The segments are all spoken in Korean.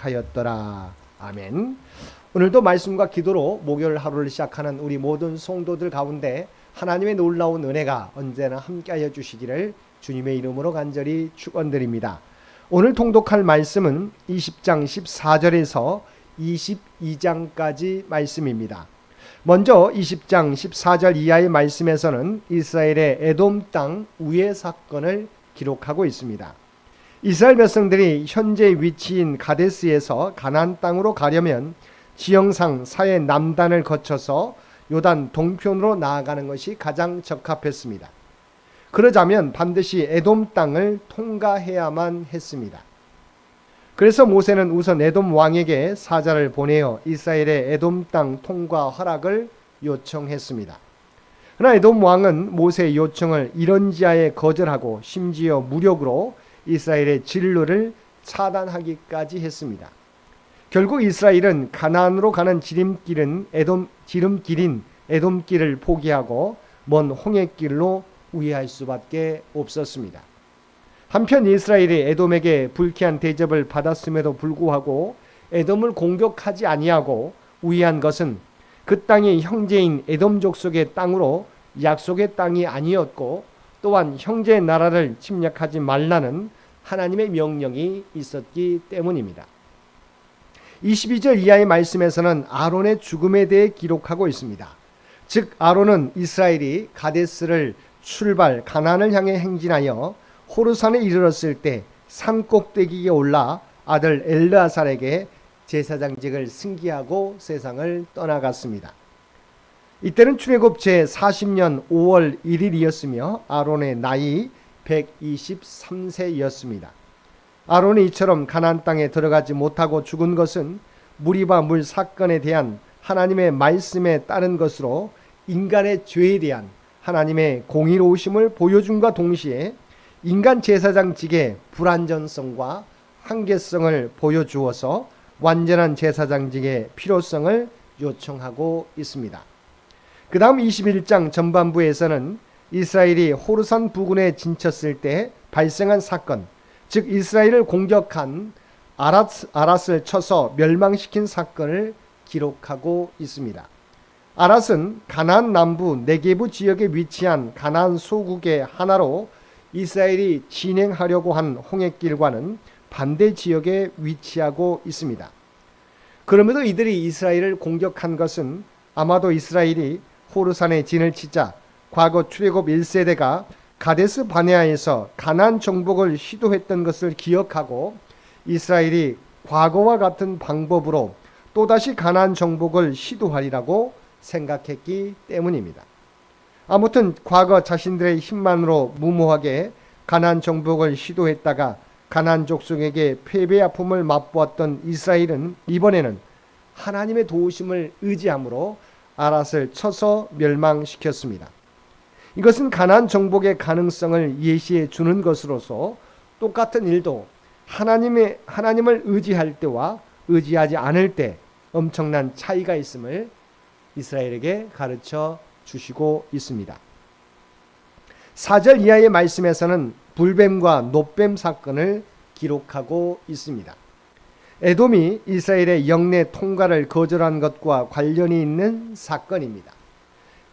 기록하였더라. 아멘. 오늘도 말씀과 기도로 목요일 하루를 시작하는 우리 모든 성도들 가운데 하나님의 놀라운 은혜가 언제나 함께하여 주시기를 주님의 이름으로 간절히 축원드립니다. 오늘 통독할 말씀은 20장 14절에서 22장까지 말씀입니다. 먼저 20장 14절 이하의 말씀에서는 이스라엘의 에돔 땅 우회 사건을 기록하고 있습니다. 이스라엘 백성들이 현재 위치인 가데스에서 가나안 땅으로 가려면 지형상 사해 남단을 거쳐서 요단 동편으로 나아가는 것이 가장 적합했습니다. 그러자면 반드시 에돔 땅을 통과해야만 했습니다. 그래서 모세는 우선 에돔 왕에게 사자를 보내어 이스라엘의 에돔 땅 통과 허락을 요청했습니다. 그러나 에돔 왕은 모세의 요청을 이런지하에 거절하고 심지어 무력으로 이스라엘의 진로를 차단하기까지 했습니다. 결국 이스라엘은 가나안으로 가는 지름길인 에돔길을 포기하고 먼 홍해길로 우회할 수밖에 없었습니다. 한편 이스라엘이 에돔에게 불쾌한 대접을 받았음에도 불구하고 에돔을 공격하지 아니하고 우회한 것은 그 땅이 형제인 에돔 족속의 땅으로 약속의 땅이 아니었고 또한 형제의 나라를 침략하지 말라는 하나님의 명령이 있었기 때문입니다. 22절 이하의 말씀에서는 아론의 죽음에 대해 기록하고 있습니다. 즉 아론은 이스라엘이 가데스를 출발 가나안을 향해 행진하여 호르산에 이르렀을 때 산 꼭대기에 올라 아들 엘르아살에게 제사장직을 승계하고 세상을 떠나갔습니다. 이때는 출애굽 제40년 5월 1일이었으며 아론의 나이 123세였습니다. 아론이 이처럼 가나안 땅에 들어가지 못하고 죽은 것은 무리바 물 사건에 대한 하나님의 말씀에 따른 것으로 인간의 죄에 대한 하나님의 공의로우심을 보여줌과 동시에 인간 제사장직의 불완전성과 한계성을 보여주어서 완전한 제사장직의 필요성을 요청하고 있습니다. 그 다음 21장 전반부에서는 이스라엘이 호르산 부근에 진쳤을 때 발생한 사건, 즉 이스라엘을 공격한 아랏을 쳐서 멸망시킨 사건을 기록하고 있습니다. 아랏은 가나안 남부 네게부 지역에 위치한 가나안 소국의 하나로 이스라엘이 진행하려고 한 홍해길과는 반대 지역에 위치하고 있습니다. 그럼에도 이들이 이스라엘을 공격한 것은 아마도 이스라엘이 호르산에 진을 치자 과거 출애굽 1세대가 가데스 바네아에서 가나안 정복을 시도했던 것을 기억하고 이스라엘이 과거와 같은 방법으로 또다시 가나안 정복을 시도하리라고 생각했기 때문입니다. 아무튼 과거 자신들의 힘만으로 무모하게 가나안 정복을 시도했다가 가나안 족속에게 패배의 아픔을 맛보았던 이스라엘은 이번에는 하나님의 도우심을 의지함으로 아랏을 쳐서 멸망시켰습니다. 이것은 가나안 정복의 가능성을 예시해 주는 것으로서 똑같은 일도 하나님을 의지할 때와 의지하지 않을 때 엄청난 차이가 있음을 이스라엘에게 가르쳐 주시고 있습니다. 4절 이하의 말씀에서는 불뱀과 놋뱀 사건을 기록하고 있습니다. 에돔이 이스라엘의 영내 통과를 거절한 것과 관련이 있는 사건입니다.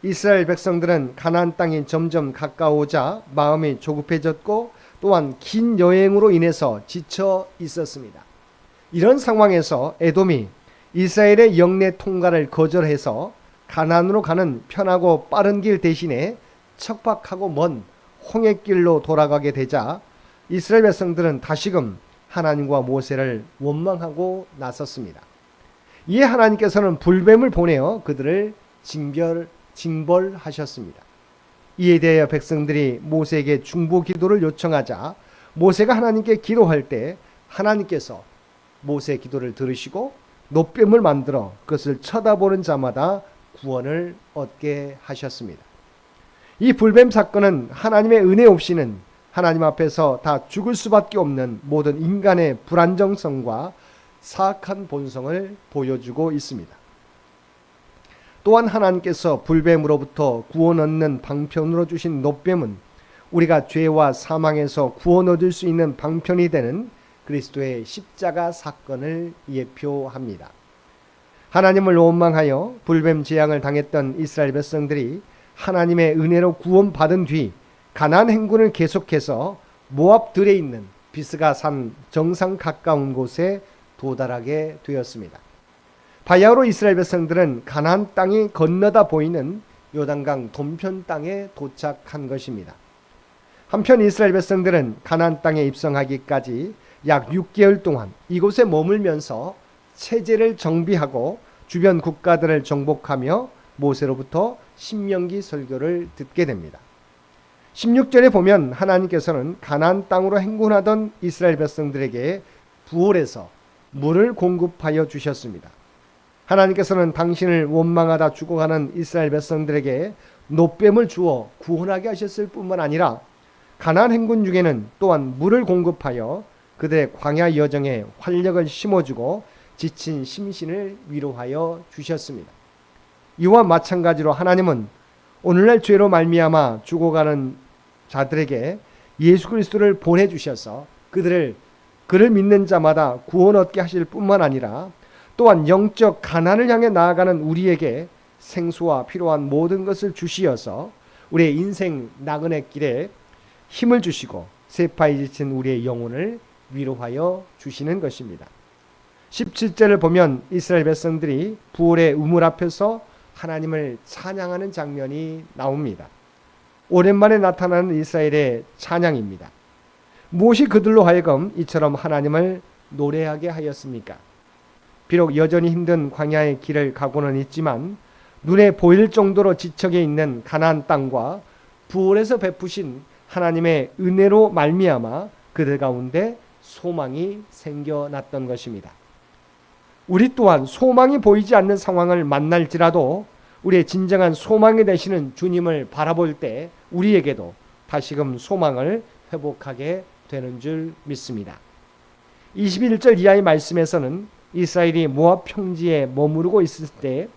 이스라엘 백성들은 가나안 땅이 점점 가까워오자 마음이 조급해졌고 또한 긴 여행으로 인해서 지쳐 있었습니다. 이런 상황에서 에돔이 이스라엘의 영내 통과를 거절해서 가나안으로 가는 편하고 빠른 길 대신에 척박하고 먼 홍해길로 돌아가게 되자 이스라엘 백성들은 다시금 하나님과 모세를 원망하고 나섰습니다. 이에 하나님께서는 불뱀을 보내어 그들을 징벌하셨습니다. 이에 대하여 백성들이 모세에게 중보 기도를 요청하자 모세가 하나님께 기도할 때 하나님께서 모세의 기도를 들으시고 놋뱀을 만들어 그것을 쳐다보는 자마다 구원을 얻게 하셨습니다. 이 불뱀 사건은 하나님의 은혜 없이는 하나님 앞에서 다 죽을 수밖에 없는 모든 인간의 불안정성과 사악한 본성을 보여주고 있습니다. 또한 하나님께서 불뱀으로부터 구원 얻는 방편으로 주신 놋뱀은 우리가 죄와 사망에서 구원 얻을 수 있는 방편이 되는 그리스도의 십자가 사건을 예표합니다. 하나님을 원망하여 불뱀 재앙을 당했던 이스라엘 백성들이 하나님의 은혜로 구원받은 뒤 가나안 행군을 계속해서 모압 들에 있는 비스가 산 정상 가까운 곳에 도달하게 되었습니다. 바야흐로 이스라엘 백성들은 가나안 땅이 건너다 보이는 요단강 동편 땅에 도착한 것입니다. 한편 이스라엘 백성들은 가나안 땅에 입성하기까지 약 6개월 동안 이곳에 머물면서 체제를 정비하고 주변 국가들을 정복하며 모세로부터 신명기 설교를 듣게 됩니다. 16절에 보면 하나님께서는 가나안 땅으로 행군하던 이스라엘 백성들에게 부올에서 물을 공급하여 주셨습니다. 하나님께서는 당신을 원망하다 죽어가는 이스라엘 백성들에게 노뱀을 주어 구원하게 하셨을 뿐만 아니라 가나안 행군 중에는 또한 물을 공급하여 그들의 광야 여정에 활력을 심어주고 지친 심신을 위로하여 주셨습니다. 이와 마찬가지로 하나님은 오늘날 죄로 말미암아 죽어가는 자들에게 예수 그리스도를 보내주셔서 그를 믿는 자마다 구원 얻게 하실 뿐만 아니라 또한 영적 가난을 향해 나아가는 우리에게 생수와 필요한 모든 것을 주시어서 우리의 인생 나그네 길에 힘을 주시고 세파에 지친 우리의 영혼을 위로하여 주시는 것입니다. 17절을 보면 이스라엘 백성들이 부올의 우물 앞에서 하나님을 찬양하는 장면이 나옵니다. 오랜만에 나타나는 이스라엘의 찬양입니다. 무엇이 그들로 하여금 이처럼 하나님을 노래하게 하였습니까? 비록 여전히 힘든 광야의 길을 가고는 있지만 눈에 보일 정도로 지척에 있는 가나안 땅과 부올에서 베푸신 하나님의 은혜로 말미암아 그들 가운데 소망이 생겨났던 것입니다. 우리 또한 소망이 보이지 않는 상황을 만날지라도 우리의 진정한 소망이 되시는 주님을 바라볼 때 우리에게도 다시금 소망을 회복하게 되는 줄 믿습니다. 21절 이하의 말씀에서는 이스라엘이 모압 평지에 머무르고 있을 때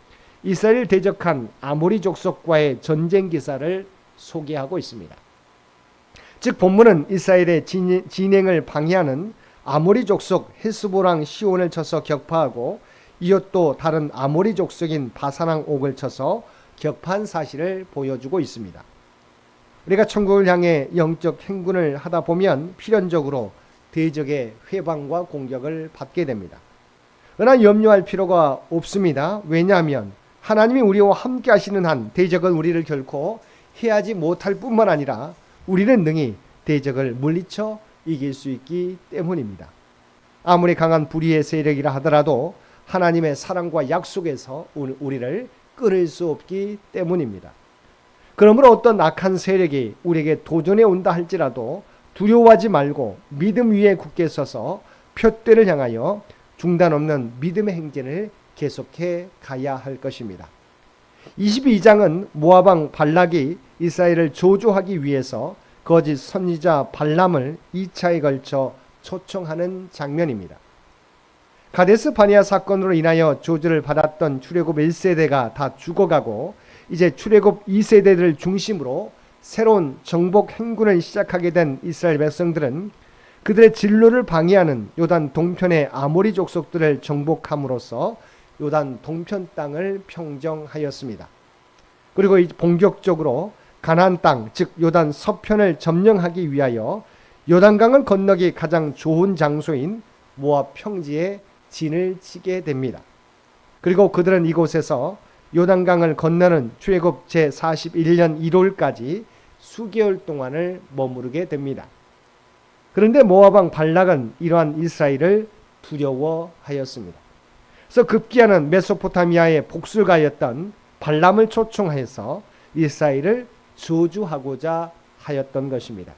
이스라엘을 대적한 아모리 족속과의 전쟁 기사를 소개하고 있습니다. 즉 본문은 이스라엘의 진행을 방해하는 아모리 족속 헤스보랑 시온을 쳐서 격파하고 이웃 또 다른 아모리 족속인 바산왕 옥을 쳐서 격파한 사실을 보여주고 있습니다. 우리가 천국을 향해 영적 행군을 하다 보면 필연적으로 대적의 회방과 공격을 받게 됩니다. 그러나 염려할 필요가 없습니다. 왜냐하면 하나님이 우리와 함께 하시는 한 대적은 우리를 결코 해하지 못할 뿐만 아니라 우리는 능히 대적을 물리쳐 이길 수 있기 때문입니다. 아무리 강한 불의의 세력이라 하더라도 하나님의 사랑과 약속에서 우리를 끊을 수 없기 때문입니다. 그러므로 어떤 악한 세력이 우리에게 도전해 온다 할지라도 두려워하지 말고 믿음 위에 굳게 서서 표대를 향하여 중단 없는 믿음의 행진을 계속해 가야 할 것입니다. 22장은 모압왕 발락이 이스라엘을 저주하기 위해서 거짓 선지자 발람을 2차에 걸쳐 초청하는 장면입니다. 가데스 바네아 사건으로 인하여 저주를 받았던 출애굽 1세대가 다 죽어가고 이제 출애굽 2세대를 중심으로 새로운 정복 행군을 시작하게 된 이스라엘 백성들은 그들의 진로를 방해하는 요단 동편의 아모리 족속들을 정복함으로써 요단 동편 땅을 평정하였습니다. 그리고 본격적으로 가나안 땅, 즉 요단 서편을 점령하기 위하여 요단강을 건너기 가장 좋은 장소인 모압 평지에 진을 치게 됩니다. 그리고 그들은 이곳에서 요단강을 건너는 출애굽 제41년 1월까지 수개월 동안을 머무르게 됩니다. 그런데 모압왕 발락은 이러한 이스라엘을 두려워하였습니다. 그래서 급기야는 메소포타미아의 복술가였던 발람을 초청해서 이스라엘을 저주하고자 하였던 것입니다.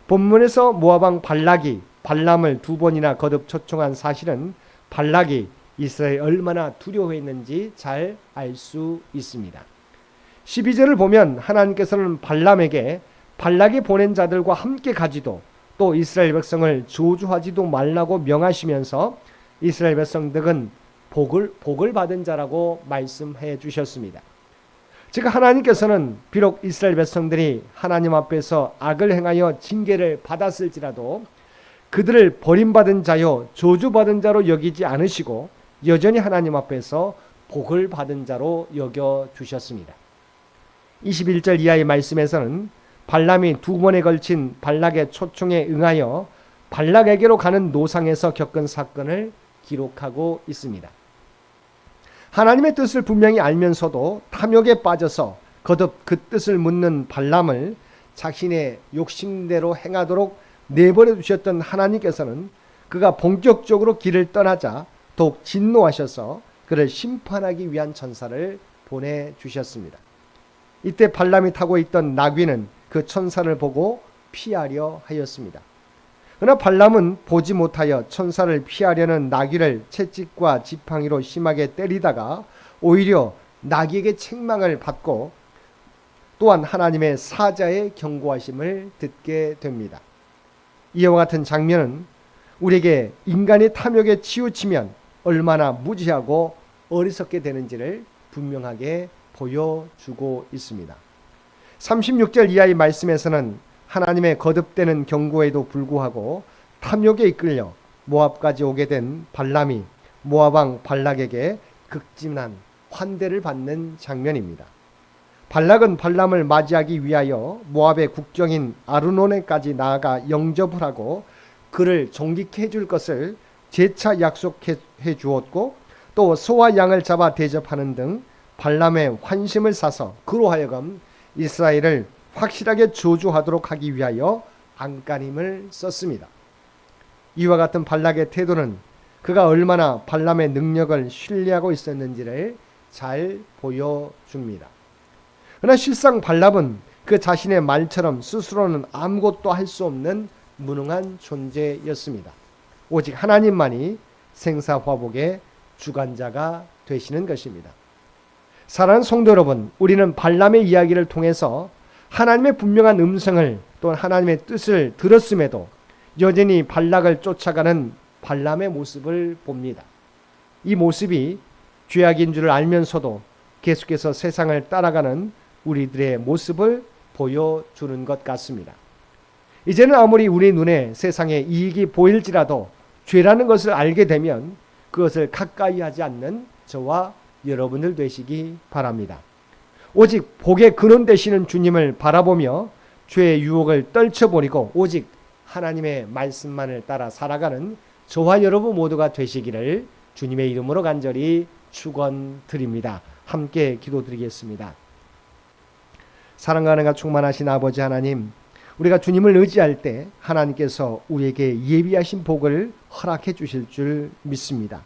본문에서 모압왕 발락이 발람을 2번이나 거듭 초청한 사실은 발락이 이스라엘이 얼마나 두려워했는지 잘 알 수 있습니다. 12절을 보면 하나님께서는 발람에게 발락이 보낸 자들과 함께 가지도 또 이스라엘 백성을 저주하지도 말라고 명하시면서 이스라엘 백성들은 복을 받은 자라고 말씀해 주셨습니다. 즉 하나님께서는 비록 이스라엘 백성들이 하나님 앞에서 악을 행하여 징계를 받았을지라도 그들을 버림받은 자요 저주받은 자로 여기지 않으시고 여전히 하나님 앞에서 복을 받은 자로 여겨 주셨습니다. 21절 이하의 말씀에서는 발람이 두 번에 걸친 발락의 초청에 응하여 발락에게로 가는 노상에서 겪은 사건을 기록하고 있습니다. 하나님의 뜻을 분명히 알면서도 탐욕에 빠져서 거듭 그 뜻을 묻는 발람을 자신의 욕심대로 행하도록 내버려 두셨던 하나님께서는 그가 본격적으로 길을 떠나자 더욱 진노하셔서 그를 심판하기 위한 천사를 보내주셨습니다. 이때 발람이 타고 있던 나귀는 그 천사를 보고 피하려 하였습니다. 그러나 발람은 보지 못하여 천사를 피하려는 나귀를 채찍과 지팡이로 심하게 때리다가 오히려 나귀에게 책망을 받고 또한 하나님의 사자의 경고하심을 듣게 됩니다. 이와 같은 장면은 우리에게 인간이 탐욕에 치우치면 얼마나 무지하고 어리석게 되는지를 분명하게 보여주고 있습니다. 36절 이하의 말씀에서는 하나님의 거듭되는 경고에도 불구하고 탐욕에 이끌려 모압까지 오게 된 발람이 모압 왕 발락에게 극진한 환대를 받는 장면입니다. 발락은 발람을 맞이하기 위하여 모압의 국경인 아르논에까지 나아가 영접을 하고 그를 존귀케 해줄 것을 재차 약속해 주었고 또 소와 양을 잡아 대접하는 등 발람의 환심을 사서 그로 하여금 이스라엘을 확실하게 저주하도록 하기 위하여 안간힘을 썼습니다. 이와 같은 발락의 태도는 그가 얼마나 발람의 능력을 신뢰하고 있었는지를 잘 보여줍니다. 그러나 실상 발람은 그 자신의 말처럼 스스로는 아무것도 할 수 없는 무능한 존재였습니다. 오직 하나님만이 생사화복의 주관자가 되시는 것입니다. 사랑하는 성도 여러분, 우리는 발람의 이야기를 통해서 하나님의 분명한 음성을 또는 하나님의 뜻을 들었음에도 여전히 발락을 쫓아가는 발람의 모습을 봅니다. 이 모습이 죄악인 줄을 알면서도 계속해서 세상을 따라가는 우리들의 모습을 보여주는 것 같습니다. 이제는 아무리 우리 눈에 세상의 이익이 보일지라도 죄라는 것을 알게 되면 그것을 가까이 하지 않는 저와 여러분들 되시기 바랍니다. 오직 복의 근원 되시는 주님을 바라보며 죄의 유혹을 떨쳐버리고 오직 하나님의 말씀만을 따라 살아가는 저와 여러분 모두가 되시기를 주님의 이름으로 간절히 축원드립니다. 함께 기도드리겠습니다. 사랑과 은혜가 충만하신 아버지 하나님, 우리가 주님을 의지할 때 하나님께서 우리에게 예비하신 복을 허락해 주실 줄 믿습니다.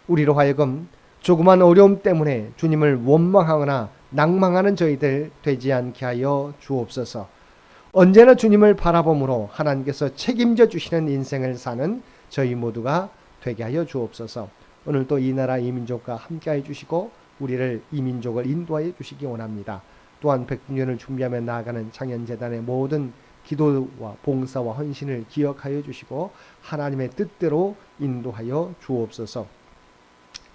우리로 하여금 조그만 어려움 때문에 주님을 원망하거나 낭망하는 저희들 되지 않게 하여 주옵소서. 언제나 주님을 바라봄으로 하나님께서 책임져 주시는 인생을 사는 저희 모두가 되게 하여 주옵소서. 오늘도 이 나라 이 민족과 함께해 주시고 우리를 이 민족을 인도하여 주시기 원합니다. 또한 백주년을 준비하며 나아가는 창현재단의 모든 기도와 봉사와 헌신을 기억하여 주시고 하나님의 뜻대로 인도하여 주옵소서.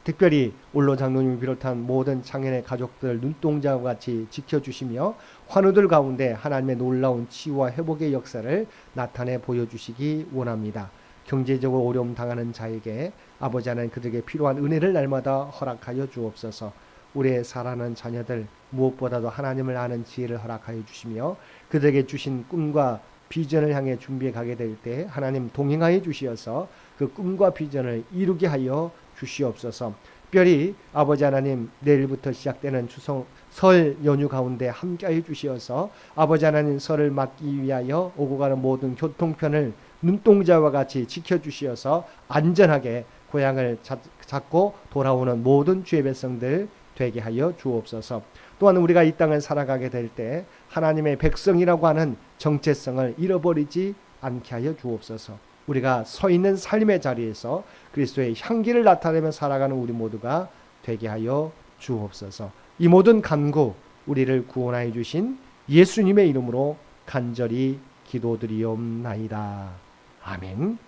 특별히 올로 장로님을 비롯한 모든 창현의 가족들 눈동자와 같이 지켜주시며 환우들 가운데 하나님의 놀라운 치유와 회복의 역사를 나타내 보여주시기 원합니다. 경제적으로 어려움 당하는 자에게 아버지 하나님 그들에게 필요한 은혜를 날마다 허락하여 주옵소서. 우리의 사랑하는 자녀들 무엇보다도 하나님을 아는 지혜를 허락하여 주시며 그들에게 주신 꿈과 비전을 향해 준비해 가게 될 때 하나님 동행하여 주시어서 그 꿈과 비전을 이루게 하여 주시옵소서. 특별히 아버지 하나님 내일부터 시작되는 설 연휴 가운데 함께하여 주시어서 아버지 하나님 설을 맞기 위하여 오고 가는 모든 교통편을 눈동자와 같이 지켜주시어서 안전하게 고향을 찾고 돌아오는 모든 주의 백성들 되게 하여 주옵소서. 또한 우리가 이 땅을 살아가게 될 때 하나님의 백성이라고 하는 정체성을 잃어버리지 않게 하여 주옵소서. 우리가 서 있는 삶의 자리에서 그리스도의 향기를 나타내며 살아가는 우리 모두가 되게 하여 주옵소서. 이 모든 간구 우리를 구원하여 주신 예수님의 이름으로 간절히 기도드리옵나이다. 아멘.